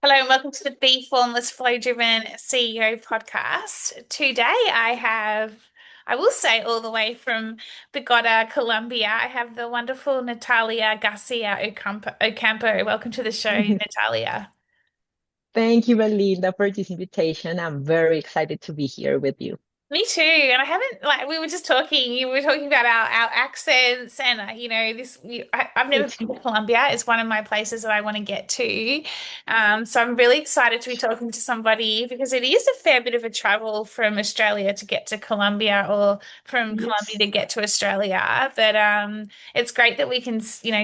Hello and welcome to the Be Formless Flow Driven CEO podcast. Today I will say all the way from Bogota, Colombia, I have the wonderful Natalia García Ocampo. Welcome to the show, Natalia. Thank you, Belinda, for this invitation. I'm very excited to be here with you. Me too. And I haven't we were just talking. You were talking about our accents, and I've never It's been to Colombia. It's one of my places that I want to get to. So I'm really excited to be talking to somebody because it is a fair bit of a travel from Australia to get to Colombia, or from Colombia yes. to get to Australia. But it's great that we can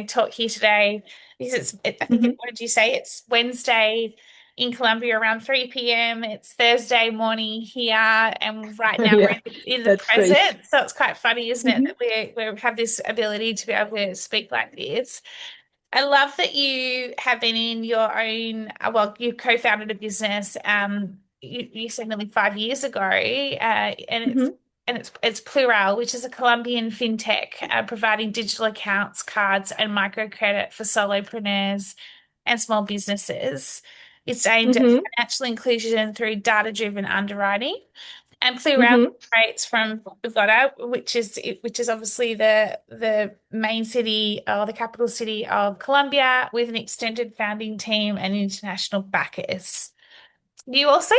talk here today because I think Mhm. what did you say? It's Wednesday in Colombia around 3 p.m. It's Thursday morning here, and right now Yeah, we're in the that's great. present. So it's quite funny, isn't it, Mhm. that we have this ability to be able to speak like this. I love that you have been in your own, you co-founded a business, you said nearly 5 years ago, Mhm. and it's Plurall, which is a Colombian fintech, providing digital accounts, cards, and microcredit for solopreneurs and small businesses. It's aimed at Mhm. financial inclusion through data-driven underwriting. And Plurall Mhm. operates from Bogota, which is obviously the main city or the capital city of Colombia, with an extended founding team and international backers. You also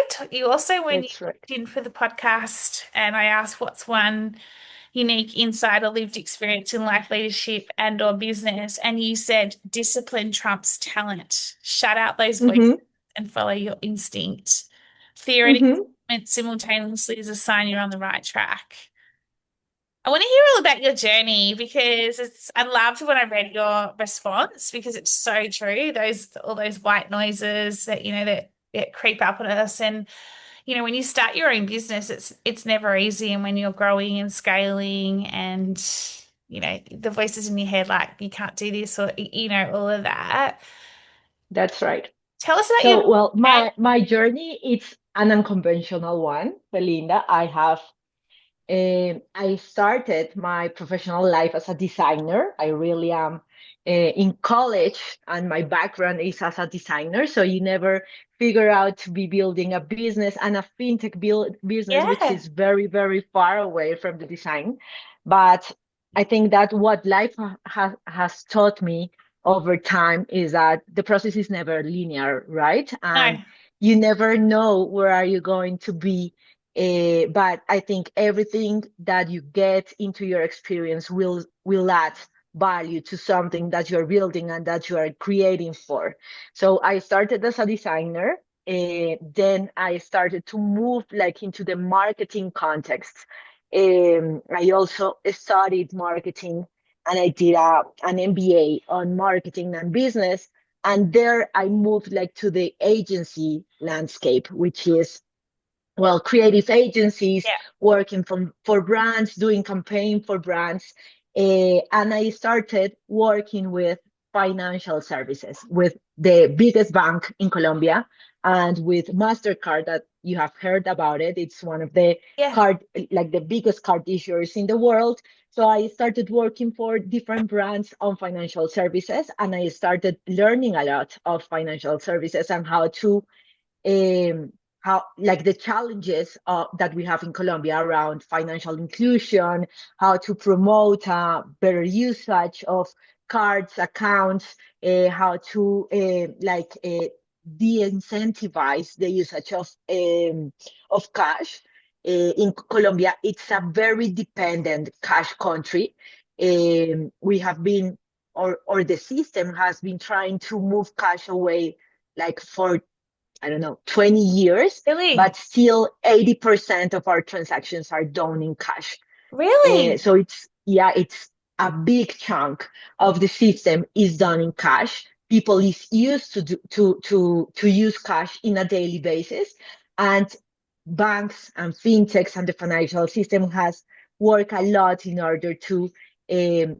when you That's right. booked in for the podcast, and I asked what's one unique insight or lived experience in life leadership and or business, and you said discipline trumps talent. Shut out those voices Mhm. and follow your instinct. Fear and Mhm. excitement simultaneously is a sign you're on the right track. I want to hear all about your journey because I loved when I read your response because it's so true. Those all those white noises that creep up on us. And when you start your own business, it's never easy. And when you're growing and scaling, and the voices in your head like you can't do this, or all of that. That's right. Tell us about your So, well, journey. my journey it's an unconventional one, Belinda. I started my professional life as a designer. I really am in college, and my background is as a designer. So you never figure out to be building a business and a fintech business, which Yeah. is very, very far away from the design. But I think that what life has taught me over time is that the process is never linear, right? And No. you never know where are you going to be, but I think everything that you get into your experience will add value to something that you're building and that you are creating for. So I started as a designer. Then I started to move like into the marketing context. I also studied marketing, and I did an MBA on marketing and business. And there I moved like to the agency landscape, which is well, creative agencies Yeah. working for brands, doing campaign for brands. And I started working with financial services with the biggest bank in Colombia and with MasterCard that you have heard about it. It's one of the Yeah. card, like the biggest card issuers in the world. So I started working for different brands on financial services, and I started learning a lot of financial services and um, how like the challenges that we have in Colombia around financial inclusion, how to promote better usage of cards, accounts, how to de-incentivize the usage of cash. In Colombia, it's a very dependent cash country. We have been, or the system has been trying to move cash away like for I don't know, 20 years, Really? but still 80% of our transactions are done in cash. Really? So it's a big chunk of the system is done in cash. People is used to use cash in a daily basis, and banks and fintechs and the financial system has worked a lot in order to um,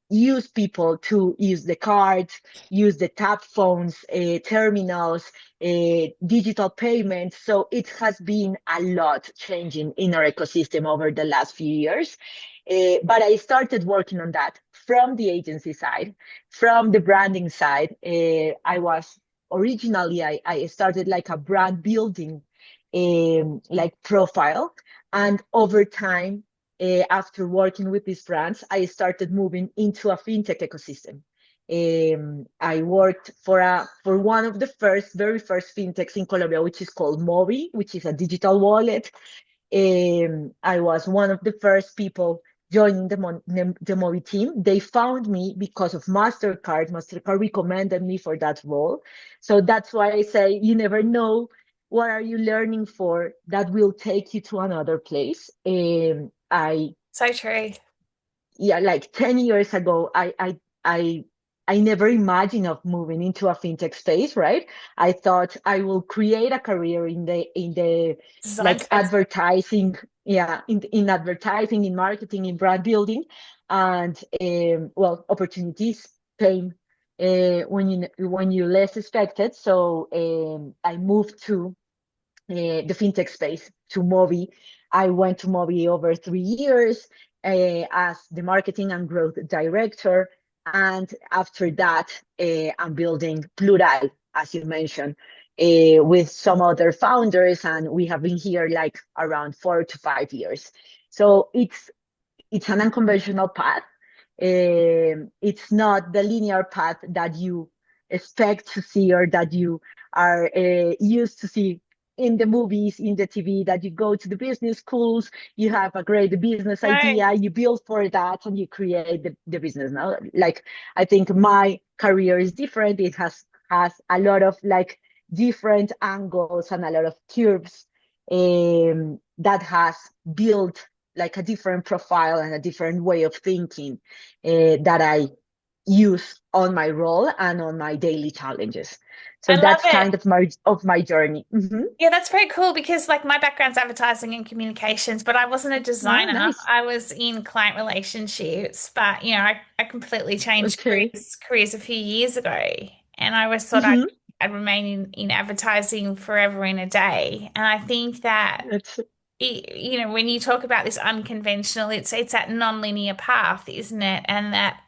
use people to use the cards, use the tap phones, terminals, digital payments. So it has been a lot changing in our ecosystem over the last few years. But I started working on that from the agency side, from the branding side. I was originally I started like a brand building like profile. And over time, after working with these brands, I started moving into a fintech ecosystem. I worked for one of the very first fintechs in Colombia, which is called Mobi, which is a digital wallet. I was one of the first people joining the Mobi team. They found me because of MasterCard. MasterCard recommended me for that role. So that's why I say you never know what are you learning for that will take you to another place. So true. Yeah, like 10 years ago, I I never imagined of moving into a fintech space, right? I thought I will create a career in the Design like space. advertising, yeah, in advertising, in marketing, in brand building. And well, opportunities came when you less expected. So I moved to the fintech space to Mobi. I went to Mobi over 3 years as the marketing and growth director. And after that, I'm building Plurall, as you mentioned, with some other founders. And we have been here like around 4 to 5 years. So it's an unconventional path. It's not the linear path that you expect to see or that you are used to see in the movies, in the TV, that you go to the business schools, you have a great business No, idea, you build for that, and you create the business. Now, like I think my career is different. It has a lot of like different angles and a lot of curves that has built like a different profile and a different way of thinking that I use on my role and on my daily challenges. So I love that's it. kind of my journey. Mm-hmm. Yeah, that's very cool because like my background's advertising and communications, but I wasn't a Oh, designer. nice. I was in client relationships, but I completely changed Okay. careers a few years ago. And I always thought Mm-hmm. I'd remain in advertising forever in a day. And I think that That's when you talk about this unconventional, it's that non-linear path, isn't it? And that,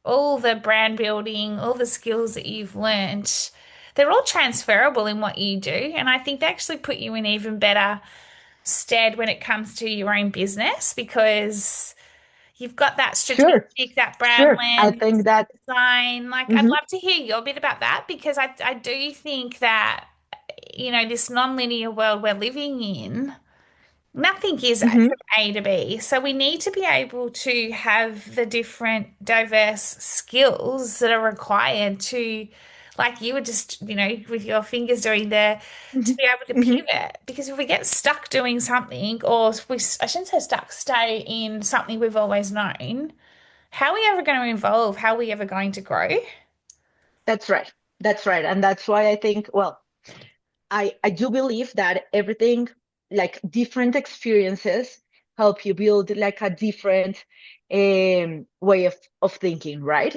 all the brand building, all the skills that you've learned, they're all transferable in what you do. And I think they actually put you in even better stead when it comes to your own business because you've got that sure. strategic, that brand Sure. I lens, think that design. Like, I'd mhm, love to hear your bit about that because I do think that, this non-linear world we're living in. Nothing is mhm, from A to B. So we need to be able to have the different diverse skills that are required to, like you were just, with your fingers doing there, to mhm, be able to mhm. pivot. Because if we get stuck doing something, or I shouldn't say stuck, stay in something we've always known, how are we ever going to evolve? How are we ever going to grow? That's right. That's right. And that's why I think, well, I do believe that everything, like different experiences, help you build like a different way of thinking, right?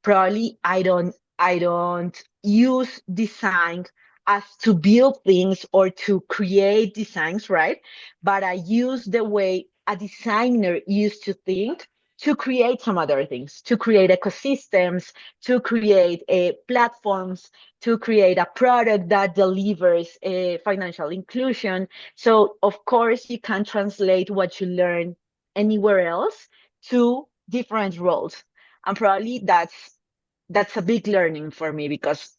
Probably I don't use design as to build things or to create designs, right? But I use the way a designer used to think to create some other things, to create ecosystems, to create platforms, to create a product that delivers financial inclusion. So, of course, you can translate what you learn anywhere else to different roles. And probably that's a big learning for me because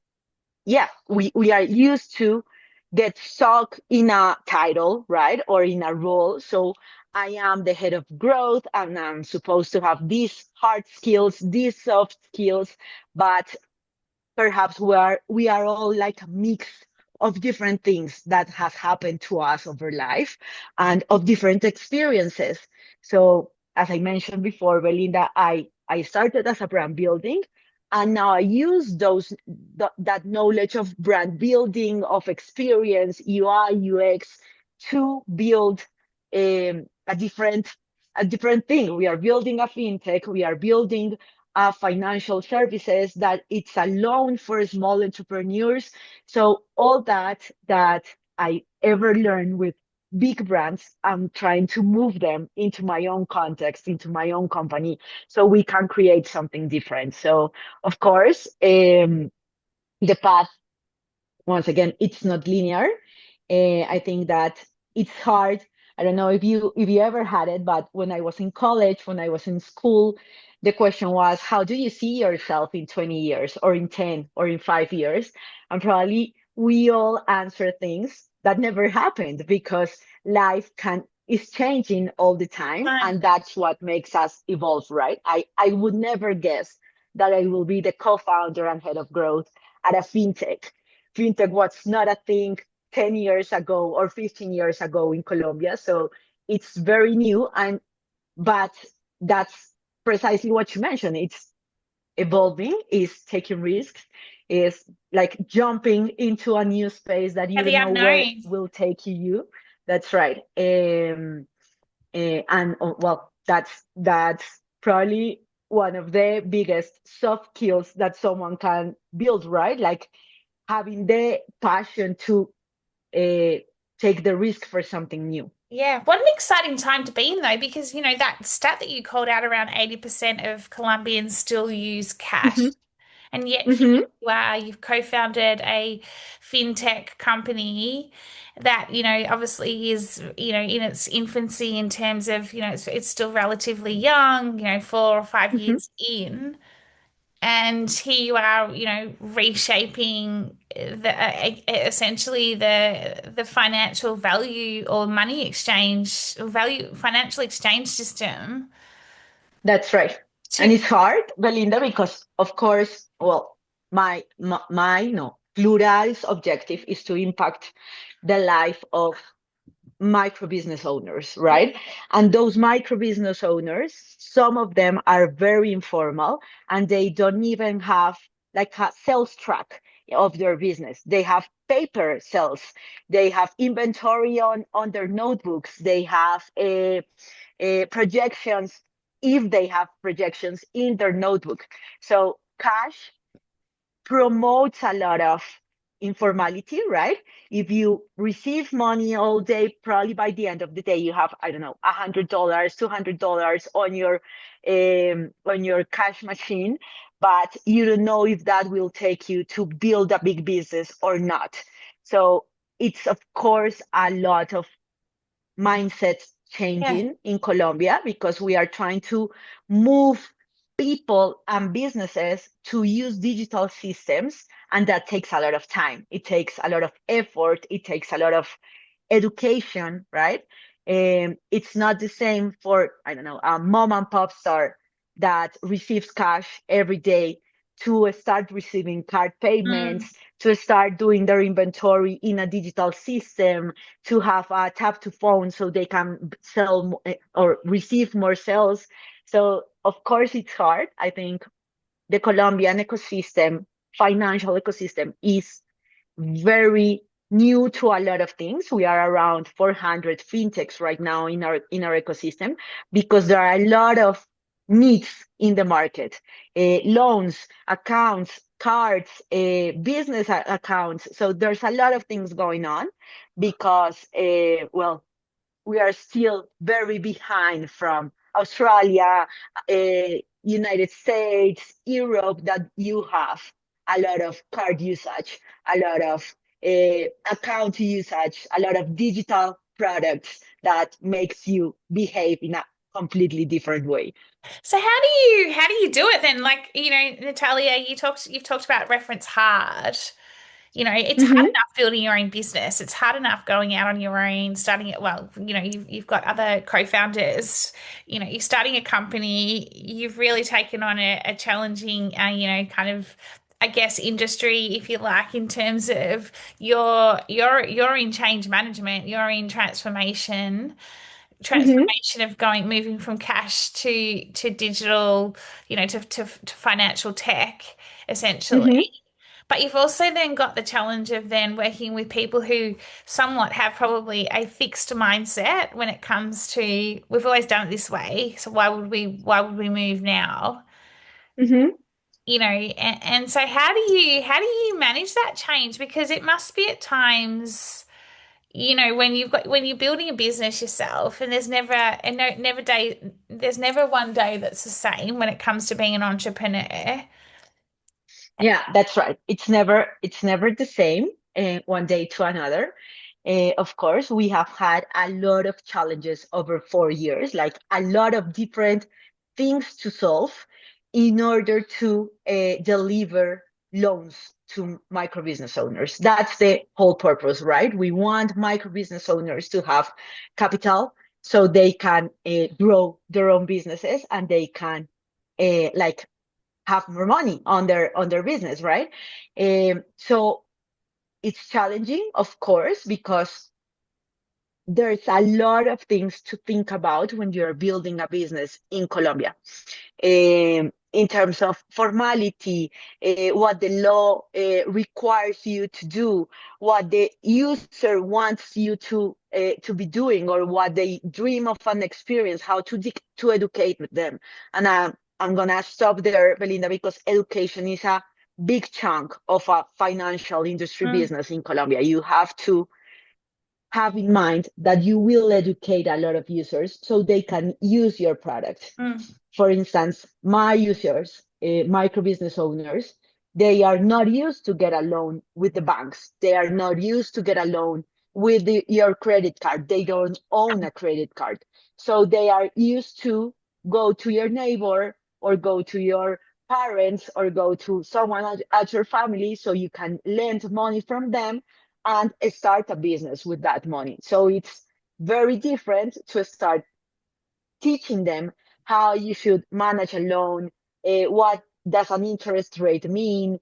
yeah, we are used to get stuck in a title, right? Or in a role. So I am the head of growth and I'm supposed to have these hard skills, these soft skills, but perhaps we are all like a mix of different things that has happened to us over life and of different experiences. So as I mentioned before, Belinda, I started as a brand building and now I use that knowledge of brand building, of experience, UI, UX to build a different thing. We are building a fintech, we are building financial services, that it's a loan for small entrepreneurs. So all that I ever learned with big brands, I'm trying to move them into my own context, into my own company, so we can create something different. So of course, The path, once again, it's not linear. I think that it's hard. I don't know if you ever had it, but when I was in college, when I was in school, the question was, how do you see yourself in 20 years or in 10 or in 5 years? And probably we all answer things that never happened because life can is changing all the time. Right. And that's what makes us evolve, right? I would never guess that I will be the co-founder and head of growth at a fintech. Fintech was not a thing 10 years ago or 15 years ago in Colombia. So it's very new. But that's precisely what you mentioned. It's evolving, is taking risks, is like jumping into a new space that Yeah, you the don't know where unknown. will take you. That's right. And well, that's probably one of the biggest soft skills that someone can build, right? Like having the passion to uh, take the risk for something new. Yeah, what an exciting time to be in though, because that stat that you called out, around 80% of Colombians still use cash. Hmm. And yet here Hmm. you are, you've co-founded a fintech company that, obviously is, in its infancy in terms of, it's still relatively young, 4 or 5 Hmm. years in. And here you are, reshaping essentially the financial value or money exchange or value financial exchange system That's right. And to it's hard, Belinda, because of course, well, my no, Plural's objective is to impact the life of micro business owners, right? And those micro business owners, some of them are very informal and they don't even have like a sales track of their business. They have paper sales, they have inventory on their notebooks, they have projections if they have projections in their notebook. So cash promotes a lot of informality, right? If you receive money all day, probably by the end of the day, you have, I don't know, $100, $200 on your cash machine, but you don't know if that will take you to build a big business or not. So it's of course a lot of mindset yeah. changing in Colombia because we are trying to move people and businesses to use digital systems. And that takes a lot of time. It takes a lot of effort. It takes a lot of education, right? It's not the same for, I don't know, a mom and pop store that receives cash every day to start receiving card Mm. payments, to start doing their inventory in a digital system, to have a tap to phone so they can sell or receive more sales. So of course it's hard. I think the Colombian ecosystem, financial ecosystem, is very new to a lot of things. We are around 400 fintechs right now in our ecosystem because there are a lot of needs in the market. Loans, accounts, cards, business accounts. So there's a lot of things going on because, well, we are still very behind from Australia, United States, Europe, that you have a lot of card usage, a lot of account usage, a lot of digital products that makes you behave in a completely different way. So how do you do it then? Like, Natalia, you've talked about reference hard. It's hard Hmm. enough building your own business. It's hard enough going out on your own, starting it. Well, you've got other co-founders. You're starting a company. You've really taken on a challenging, kind of, I guess, industry, if you like, in terms of you're in change management, you're in Hmm. transformation of moving from cash to digital, to financial tech, essentially. Hmm. But you've also then got the challenge of then working with people who somewhat have probably a fixed mindset when it comes to we've always done it this way, so why would we move now? Hmm. And so how do you manage that change? Because it must be at times, when you're building a business yourself, and there's never one day that's the same when it comes to being an entrepreneur. Yeah, that's right. It's never the same one day to another. Of course, we have had a lot of challenges over 4 years, like a lot of different things to solve in order to deliver loans to micro business owners. That's the whole purpose, right? We want micro business owners to have capital so they can grow their own businesses and they can like have more money on their business, right? So it's challenging, of course, because there's a lot of things to think about when you're building a business in Colombia. In terms of formality, what the law requires you to do, what the user wants you to be doing, or what they dream of an experience, how to educate them. And I'm gonna stop there, Belinda, because education is a big chunk of a financial industry Mm, business in Colombia. You have to have in mind that you will educate a lot of users so they can use your product. mm. For instance, my users, micro business owners, they are not used to get a loan with the banks. They are not used to get a loan with your credit card. They don't own a credit card. So they are used to go to your neighbor or go to your parents or go to someone at your family so you can lend money from them and start a business with that money. So it's very different to start teaching them how you should manage a loan, what does an interest rate mean,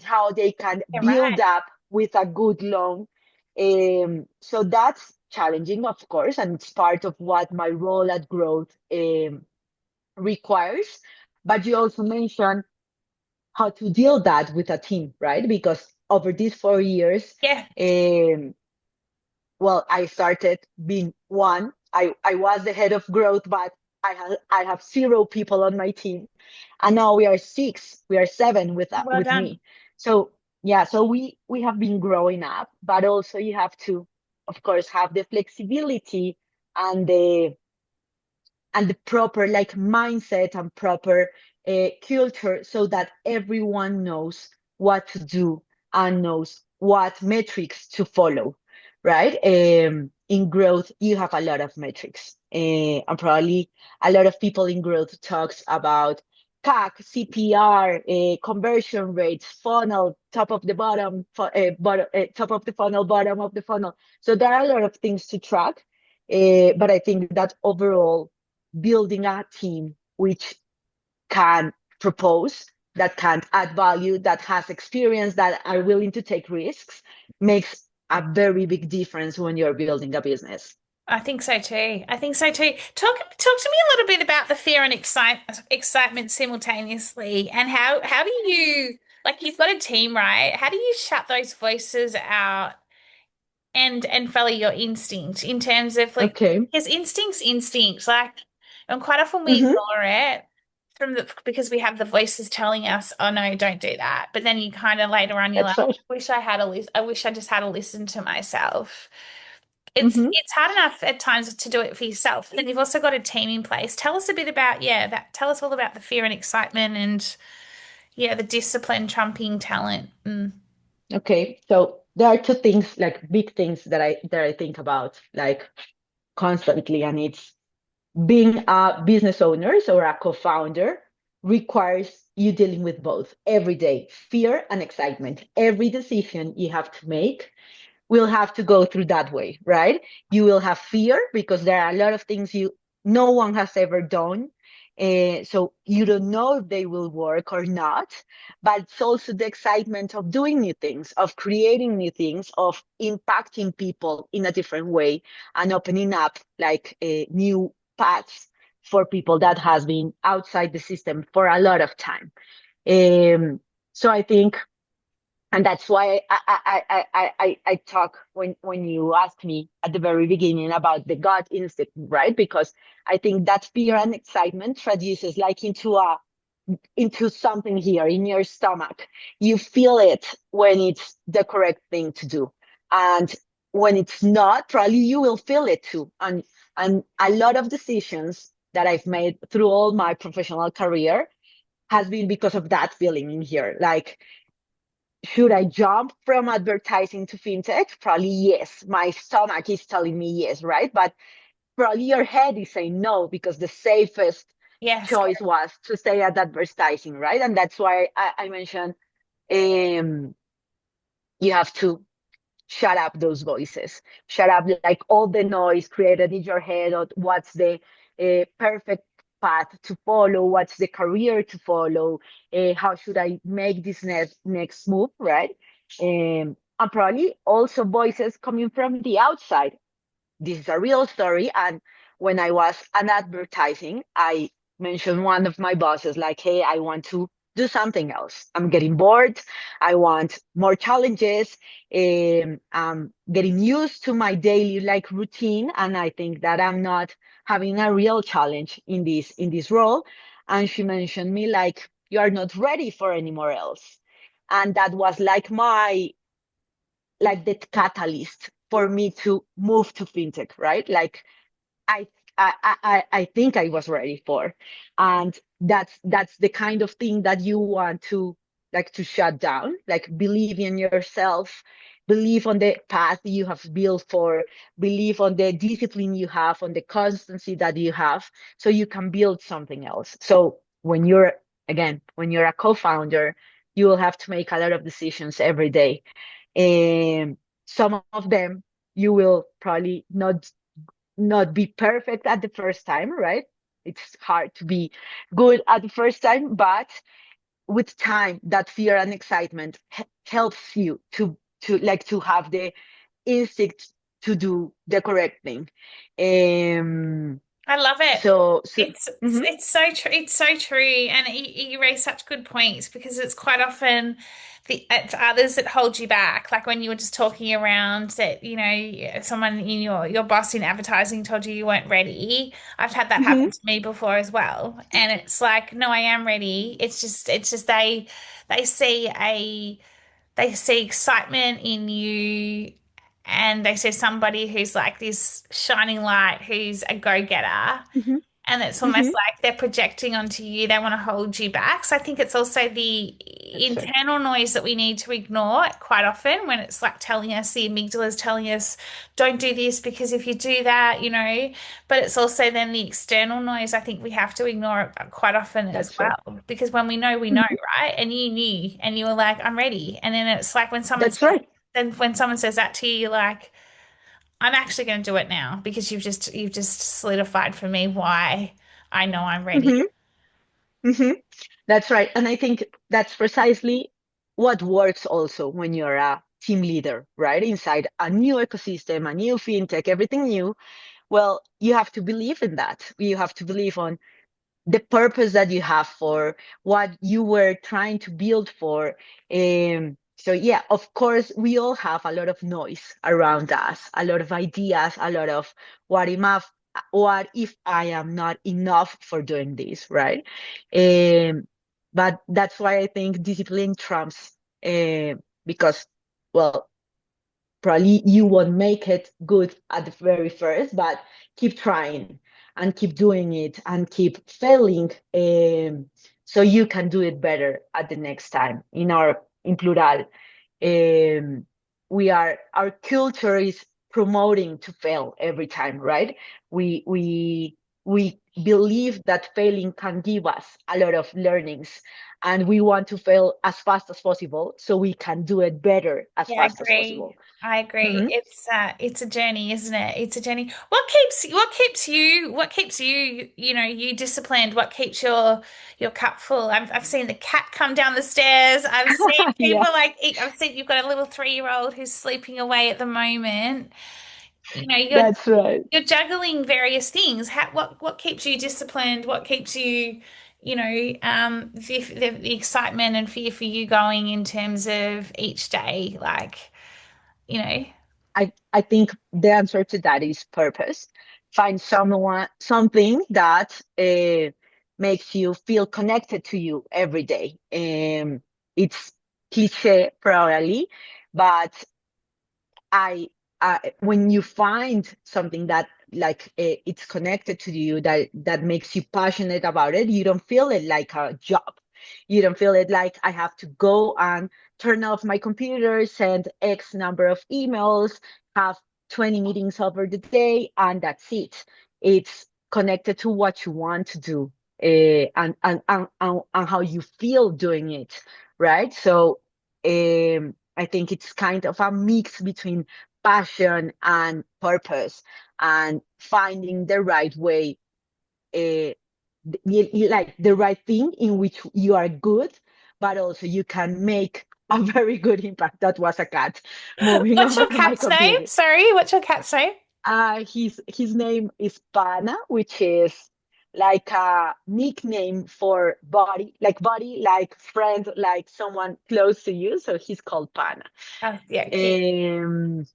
how they can Yeah, build right. up with a good loan. So that's challenging, of course, and it's part of what my role at Growth requires. But you also mentioned how to deal that with a team, right? Because over these 4 years, Yeah. um, well, I started being one. I was the head of growth, but I have zero people on my team, and now we are six, we are seven Well with done. me. So yeah, so we have been growing up, but also you have to, of course, have the flexibility and the proper like mindset and proper culture so that everyone knows what to do and knows what metrics to follow, right? In growth you have a lot of metrics, and probably a lot of people in growth talks about CAC, CPR, conversion rates, funnel, top of the top of the funnel, bottom of the funnel. So there are a lot of things to track, but I think that overall building a team which can propose, that can add value, that has experience, that are willing to take risks, makes a very big difference when you're building a business. I think so too. I think so too. Talk to me a little bit about the fear and excitement simultaneously, and how do you like you've got a team, right? How do you shut those voices out and follow your instinct in terms of like Okay. because instinct's instinct, like and quite often we Hmm. ignore it from the because we have the voices telling us, oh no, don't do that. But then you kind of later on you're like, That's right. wish I had a list I wish I just had to listen to myself. Hmm. It's hard enough at times to do it for yourself. Then you've also got a team in place. Tell us a bit about, yeah, that tell us all about the fear and excitement and yeah, the discipline trumping talent. Mm. Okay. So there are two things, like big things that I think about like constantly, and it's being a business owner or a co-founder requires you dealing with both every day, fear and excitement. Every decision you have to make will have to go through that way, right? You will have fear because there are a lot of things no one has ever done. So you don't know if they will work or not, but it's also the excitement of doing new things, of creating new things, of impacting people in a different way and opening up like new paths for people that has been outside the system for a lot of time. So I think, and that's why I talk when you ask me at the very beginning about the gut instinct, right? Because I think that fear and excitement traduces like into something here in your stomach. You feel it when it's the correct thing to do, and when it's not, probably you will feel it too. And a lot of decisions that I've made through all my professional career has been because of that feeling in here. Like, should I jump from advertising to fintech? Probably yes. My stomach is telling me yes, right? But probably your head is saying no because the safest Yes, choice was to stay at advertising, right? And that's why I mentioned um, you have to shut up those voices, shut up like all the noise created in your head of what's the perfect path to follow, what's the career to follow, how should I make this next move, right? And probably also voices coming from the outside. This is a real story. And when I was an advertising, I mentioned one of my bosses, like, hey, I want to do something else. I'm getting bored. I want more challenges. I'm getting used to my daily like routine. And I think that I'm not having a real challenge in this role. And she mentioned me like, you are not ready for anymore else. And that was like the catalyst for me to move to fintech, right? Like I I think I was ready for, and that's the kind of thing that you want to like to shut down. Like believe in yourself, believe on the path you have built for, believe on the discipline you have, on the constancy that you have, so you can build something else. So when you're a co-founder, you will have to make a lot of decisions every day, and some of them you will probably not be perfect at the first time, right? It's hard to be good at the first time, but with time, that fear and excitement helps you to have the instinct to do the correct thing. Um, I love it. so mhm, It's so true. It's so true, and you raise such good points because it's quite often it's others that hold you back. Like when you were just talking around that, someone in your boss in advertising told you weren't ready. I've had that happen mhm, to me before as well, and it's like, no, I am ready. It's just they see a they see excitement in you, and they see somebody who's like this shining light, who's a go-getter, mhm, and it's almost mhm. like they're projecting onto you. They want to hold you back. So I think it's also the That's right. internal noise that we need to ignore quite often when it's like telling us, the amygdala is telling us, don't do this because if you do that, but it's also then the external noise I think we have to ignore quite often as That's right. well. Because when we know, Mhm. right? And you knew and you were like, I'm ready. And then it's like That's right. when someone says that to you, you're like, I'm actually going to do it now because you've just solidified for me why I know I'm ready. Mhm, mhm. That's right. And I think that's precisely what works also when you're a team leader, right? Inside a new ecosystem, a new fintech, everything new. Well, you have to believe in that. You have to believe on the purpose that you have for what you were trying to build for. So yeah, of course, we all have a lot of noise around us, a lot of ideas, a lot of what if I, what if I am not enough for doing this, right? Um, but that's why I think discipline trumps, because well, probably you won't make it good at the very first, but keep trying and keep doing it and keep failing, so you can do it better at the next time. In Plural, um, our culture is promoting to fail every time, right? We believe that failing can give us a lot of learnings, and we want to fail as fast as possible so we can do it better as Yeah, I fast as agree. possible. I agree. Mhm. It's a journey, isn't it? It's a journey. What keeps you, you disciplined? What keeps your cup full? I've seen the cat come down the stairs. I've seen Yeah, people like I've seen you've got a little 3-year-old who's sleeping away at the moment. You know, you're that's right. you're juggling various things. What keeps you disciplined? What keeps you, the excitement and fear for you going in terms of each day, like, you know, I think the answer to that is purpose. Find something that makes you feel connected to you every day. It's cliche probably, but I, when you find something that like it's connected to you, that makes you passionate about it, you don't feel it like a job. You don't feel it like I have to go and turn off my computer, send X number of emails, have 20 meetings over the day, and that's it. It's connected to what you want to do, and how you feel doing it, right? So I think it's kind of a mix between passion and purpose, and finding the right way, uh, like the right thing in which you are good, but also you can make a very good impact. That was a cat moving What's your over my cat's name? computer. Sorry, what's your cat's name? His name is Pana, which is like a nickname for body, like friend, like someone close to you. So he's called Pana. Oh, yeah, cute. Um,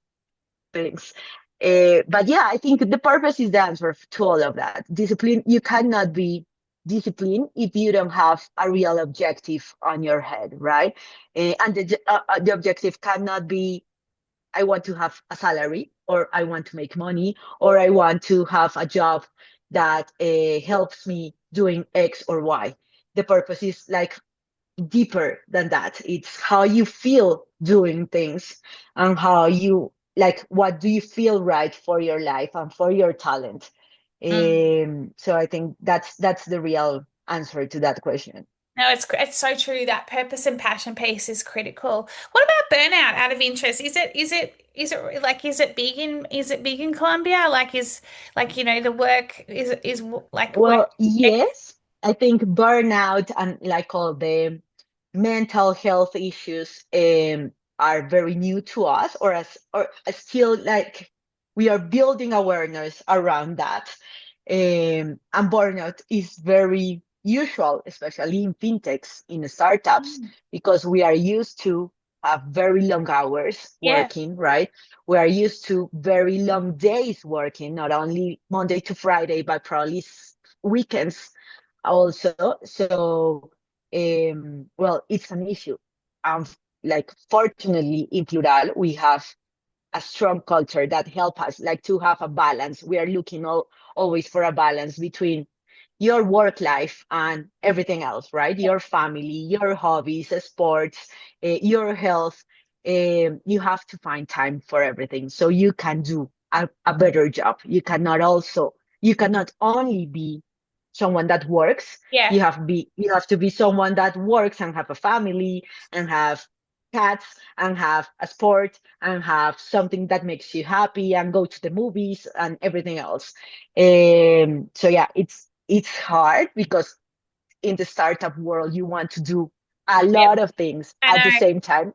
Thanks. But yeah, I think the purpose is the answer to all of that. Discipline, you cannot be disciplined if you don't have a real objective on your head, right? And the objective cannot be, I want to have a salary, or I want to make money, or I want to have a job that helps me doing X or Y. The purpose is like deeper than that. It's how you feel doing things, and how you like, what do you feel right for your life and for your talent. Mm. So I think that's the real answer to that question. No, it's so true. That purpose and passion piece is critical. What about burnout? Out of interest, is it like is it big in Colombia? Like is like the work is like work. Well, yes, I think burnout and like all the mental health issues are very new to us, or still like we are building awareness around that. And burnout is very usual, especially in fintechs, in startups, because we are used to have very long hours Yeah, working, right? We are used to very long days working, not only Monday to Friday, but probably weekends also. So, well, it's an issue. Um, like fortunately in Plural, we have a strong culture that help us like to have a balance. We are looking always for a balance between your work life and everything else, right? yeah, Your family, your hobbies, sports, your health. You have to find time for everything so you can do a better job. You cannot only be someone that works. yeah, You have to be someone that works and have a family and have cats and have a sport and have something that makes you happy and go to the movies and everything else. So yeah, it's hard because in the startup world you want to do a yeah. lot of things I at the know. same time,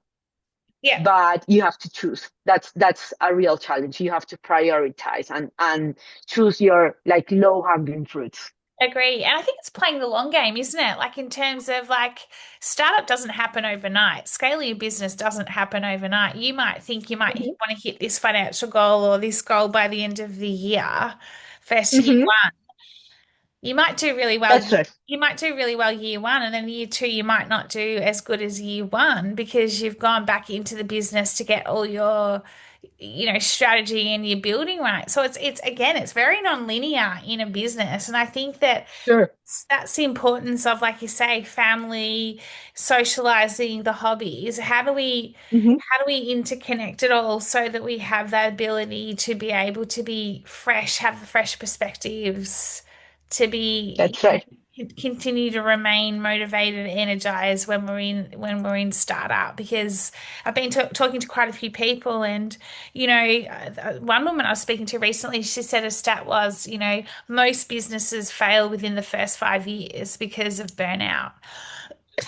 Yeah. but you have to choose. That's a real challenge. You have to prioritize and choose your like low hanging fruits. Agree. And I think it's playing the long game, isn't it? Like in terms of like startup doesn't happen overnight. Scaling your business doesn't happen overnight. You might think you might Mhm. want to hit this financial goal or this goal by the end of the year, first year Mhm. one. You might do really well. That's right. You might do really well year one, and then year two, you might not do as good as year one because you've gone back into the business to get all your, strategy and your building right. So it's again, it's very non-linear in a business, and I think that Sure. that's the importance of, like you say, family, socializing, the hobbies. Mhm. How do we interconnect it all so that we have that ability to be able to be fresh, have the fresh perspectives, to be That's right. continue to remain motivated and energized when we're in startup because I've been talking to quite a few people and one woman I was speaking to recently she said a stat was most businesses fail within the first 5 years because of burnout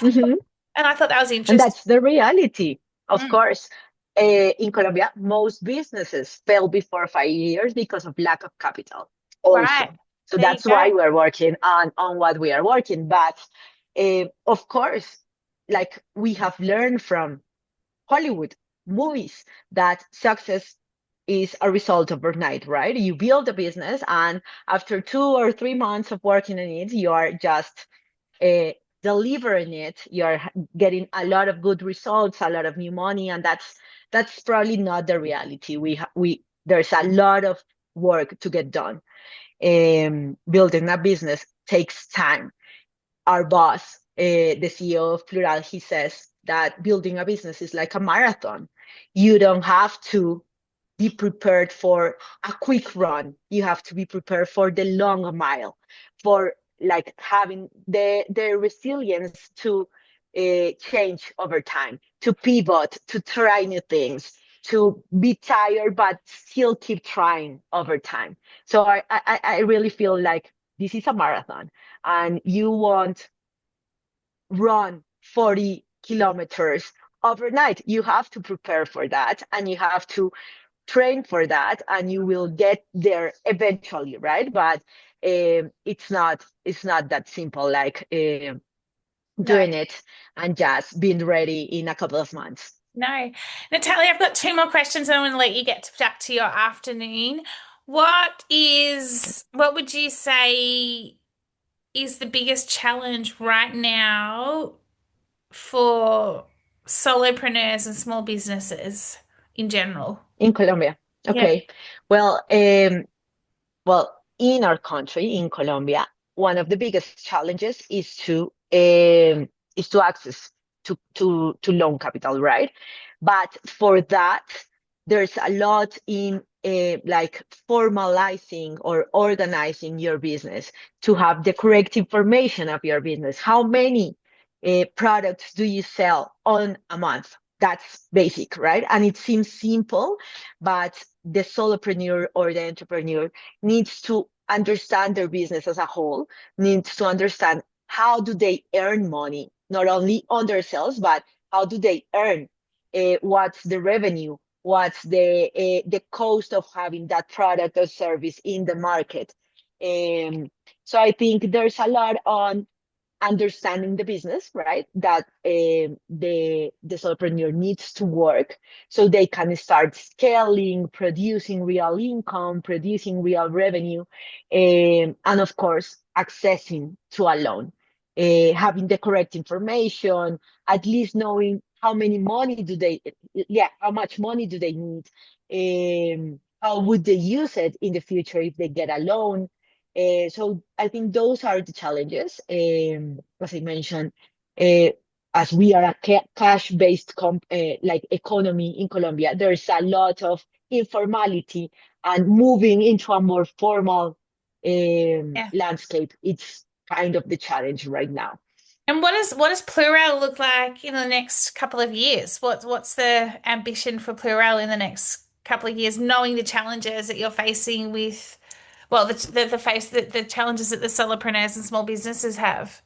Mhm. and I thought that was And interesting. that's the reality, of Mm, course. In Colombia, most businesses fail before 5 years because of lack of capital, right, also. So there you that's go. why we're working on what we are working. But of course, like we have learned from Hollywood movies that success is a result overnight, right? You build a business, and after 2 or 3 months of working on it, you are just uh, delivering it. You're getting a lot of good results, a lot of new money, and that's probably not the reality. We there's a lot of work to get done. Building a business takes time. Our boss the CEO of Plurall, he says that building a business is like a marathon. You don't have to be prepared for a quick run. You have to be prepared for the long mile, for like having the resilience to change over time, to pivot, to try new things, to be tired but still keep trying over time. So I really feel like this is a marathon, and you won't run 40 kilometers overnight. You have to prepare for that, and you have to train for that, and you will get there eventually, right? But it's not that simple, like No, doing it and just being ready in a couple of months. no. Natalia, I've got two more questions and I want to let you get back to your afternoon. What would you say is the biggest challenge right now for solopreneurs and small businesses in general? In Colombia. Yeah. Okay. Well, well, in our country, in Colombia, one of the biggest challenges is to access to loan capital, right? But for that, there's a lot in like formalizing or organizing your business to have the correct information of your business. How many products do you sell on a month? That's basic, right? And it seems simple, but the solopreneur or the entrepreneur needs to understand their business as a whole, needs to understand how do they earn money, not only on their sales, but how do they earn, what's the revenue, what's the cost of having that product or service in the market. So I think there's a lot on understanding the business, right? That the solopreneur needs to work so they can start scaling, producing real income, producing real revenue, and of course, accessing to a loan, having the correct information, at least knowing how many money do they, yeah, how much money do they need, how would they use it in the future if they get a loan. So I think those are the challenges. As I mentioned, uh, as we are a cash-based like economy in Colombia, there's a lot of informality, and moving into a more formal Yeah. landscape. It's kind of the challenge right now. And what does Plurall look like in the next couple of years? What's the ambition for Plurall in the next couple of years, knowing the challenges that you're facing with, well, the challenges that the solopreneurs and small businesses have?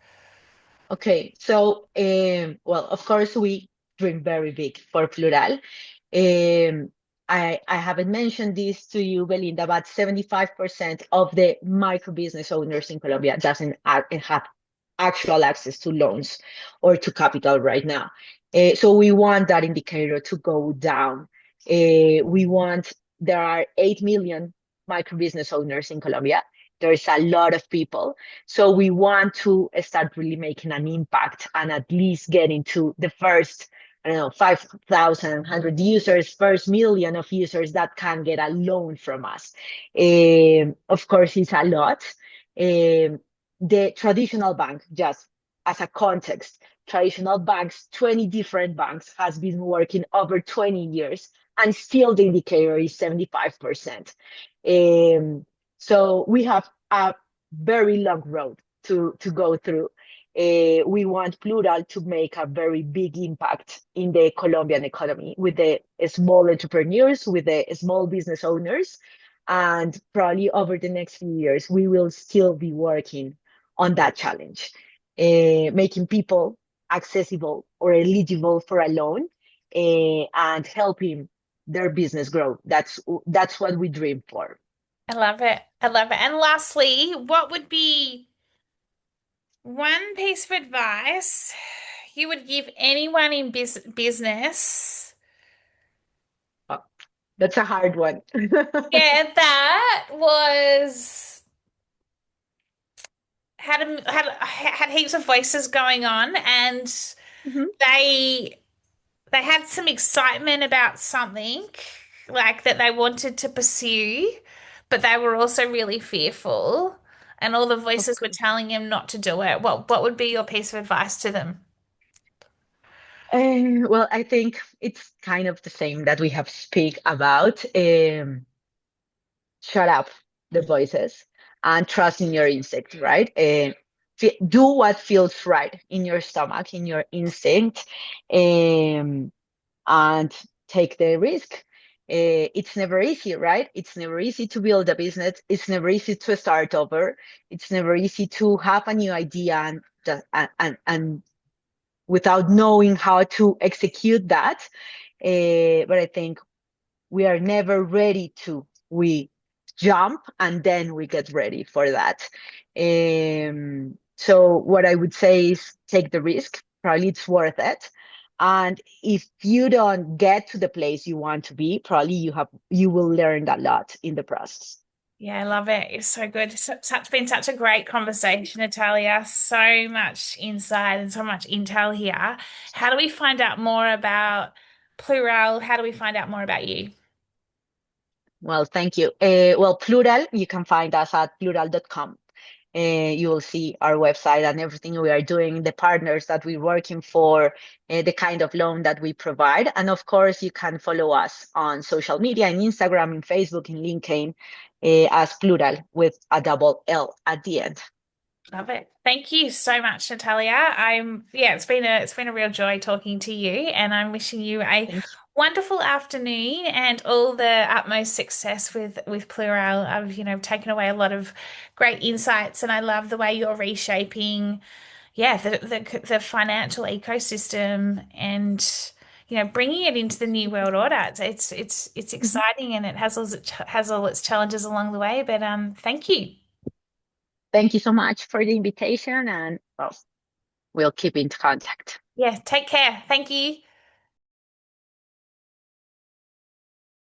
Okay, so well, of course, we dream very big for Plural. I haven't mentioned this to you, Belinda, but 75% of the micro business owners in Colombia doesn't have actual access to loans or to capital right now. So we want that indicator to go down. We want There are 8 million micro business owners in Colombia. There's a lot of people. So we want to start really making an impact and at least getting to the first, I don't know, 5,000, users, first million of users that can get a loan from us. Of course, it's a lot. The traditional bank, just as a context, traditional banks, 20 different banks, has been working over 20 years, and still the indicator is 75%. So we have a very long road to go through. We want Plural to make a very big impact in the Colombian economy with the small entrepreneurs, with the small business owners. And probably over the next few years, we will still be working on that challenge, making people accessible or eligible for a loan, and helping their business grow. That's what we dream for. I love it. I love it. And lastly, what would be one piece of advice you would give anyone in business? Oh, that's a hard one. Yeah, that was had heaps of voices going on, and Mhm. they they had some excitement about something like that they wanted to pursue, but they were also really fearful and all the Of voices were course. telling him not to do it, what would be your piece of advice to them? Well, I think it's kind of the same that we have speak about. Shut up the voices and trust in your instinct, right? Do what feels right in your stomach, in your instinct, and take the risk. It's never easy, right? It's never easy to build a business. It's never easy to start over. It's never easy to have a new idea and without knowing how to execute that. But I think we are never ready to. We jump and then we get ready for that. So what I would say is take the risk. Probably it's worth it. And if you don't get to the place you want to be, probably you will learn a lot in the process. Yeah, I love it. It's so good. It's been such a great conversation, Natalia. So much insight and so much intel here. How do we find out more about Plurall? How do we find out more about you? Well, thank you. Well, Plurall, you can find us at plurall.com. You will see our website and everything we are doing, the partners that we're working for, the kind of loan that we provide. And of course, you can follow us on social media, in Instagram, in Facebook, in LinkedIn, as Plurall with a double L at the end. Love it. Thank you so much, Natalia. Yeah, it's been a real joy talking to you, and I'm wishing you a Thank you. wonderful afternoon and all the utmost success with Plurall. I've, taken away a lot of great insights, and I love the way you're reshaping, yeah, the financial ecosystem and bringing it into the new world order. It's Mhm. exciting and it has all its challenges along the way, but thank you. Thank you so much for the invitation, and well, we'll keep in contact. Yeah, take care. Thank you.